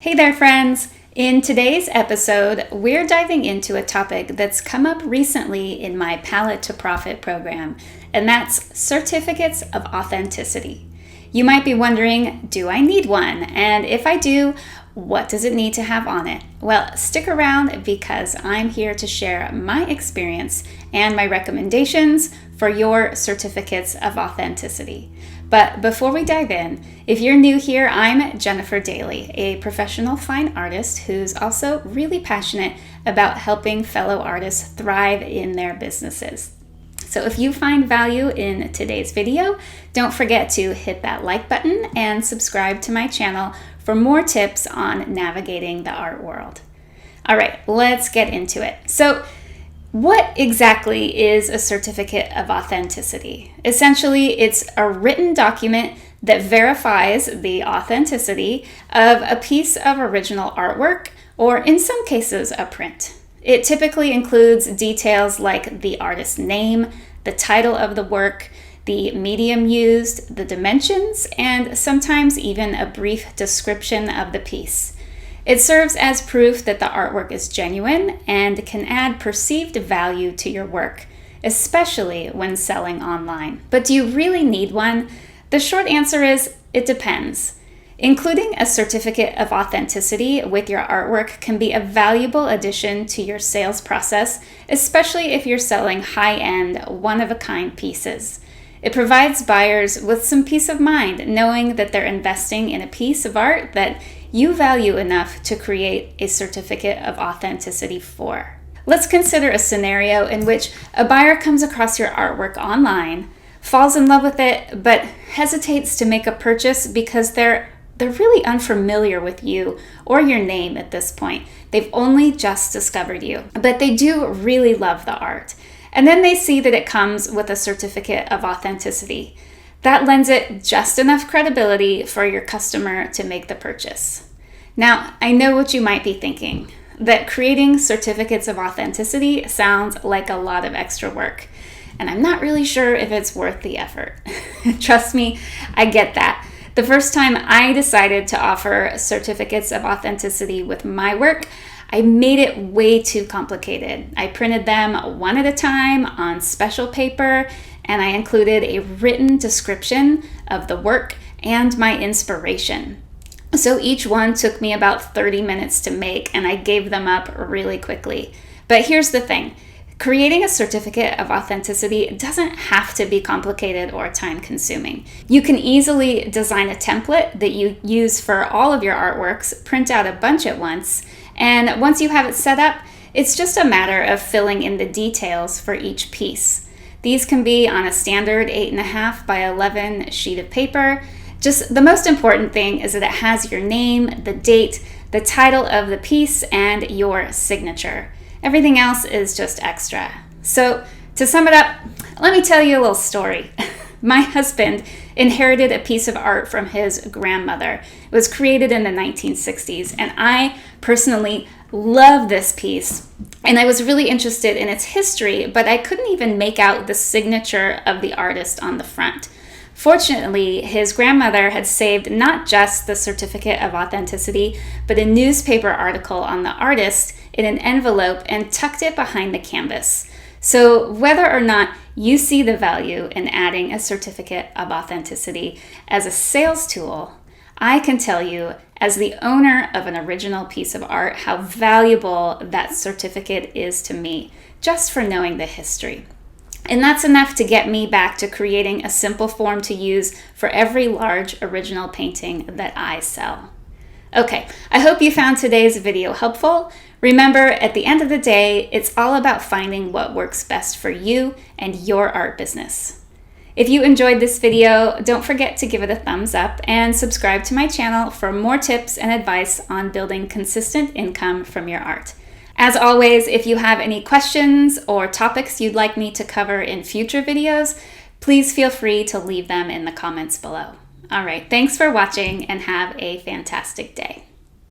Hey there, friends! In today's episode, we're diving into a topic that's come up recently in my Palette to Profit program, and that's certificates of authenticity. You might be wondering, do I need one? And if I do, what does it need to have on it? Well, stick around because I'm here to share my experience and my recommendations for your certificates of authenticity. But before we dive in, if you're new here, I'm Jennifer Daly, a professional fine artist who's also really passionate about helping fellow artists thrive in their businesses. So if you find value in today's video, don't forget to hit that like button and subscribe to my channel for more tips on navigating the art world. All right, let's get into it. So, what exactly is a certificate of authenticity? Essentially, it's a written document that verifies the authenticity of a piece of original artwork, or in some cases, a print. It typically includes details like the artist's name, the title of the work, the medium used, the dimensions, and sometimes even a brief description of the piece. It serves as proof that the artwork is genuine and can add perceived value to your work, especially when selling online. But do you really need one? The short answer is, it depends. Including a certificate of authenticity with your artwork can be a valuable addition to your sales process, especially if you're selling high-end, one-of-a-kind pieces. It provides buyers with some peace of mind knowing that they're investing in a piece of art that you value enough to create a certificate of authenticity for. Let's consider a scenario in which a buyer comes across your artwork online, falls in love with it, but hesitates to make a purchase because they're really unfamiliar with you or your name at this point. They've only just discovered you, but they do really love the art. And then they see that it comes with a certificate of authenticity. That lends it just enough credibility for your customer to make the purchase. Now, I know what you might be thinking, that creating certificates of authenticity sounds like a lot of extra work, and I'm not really sure if it's worth the effort. Trust me, I get that. The first time I decided to offer certificates of authenticity with my work, I made it way too complicated. I printed them one at a time on special paper, and I included a written description of the work and my inspiration. So each one took me about 30 minutes to make, and I gave them up really quickly. But here's the thing. Creating a certificate of authenticity doesn't have to be complicated or time-consuming. You can easily design a template that you use for all of your artworks, print out a bunch at once, and once you have it set up, it's just a matter of filling in the details for each piece. These can be on a standard 8.5 by 11 sheet of paper. Just the most important thing is that it has your name, the date, the title of the piece, and your signature. Everything else is just extra. So to sum it up, let me tell you a little story. My husband inherited a piece of art from his grandmother. It was created in the 1960s, and I personally love this piece. And I was really interested in its history, but I couldn't even make out the signature of the artist on the front. Fortunately, his grandmother had saved not just the certificate of authenticity, but a newspaper article on the artist in an envelope and tucked it behind the canvas. So whether or not you see the value in adding a certificate of authenticity as a sales tool, I can tell you, as the owner of an original piece of art, how valuable that certificate is to me, just for knowing the history. And that's enough to get me back to creating a simple form to use for every large original painting that I sell. Okay, I hope you found today's video helpful. Remember, at the end of the day, it's all about finding what works best for you and your art business. If you enjoyed this video, don't forget to give it a thumbs up and subscribe to my channel for more tips and advice on building consistent income from your art. As always, if you have any questions or topics you'd like me to cover in future videos, please feel free to leave them in the comments below. All right, thanks for watching and have a fantastic day.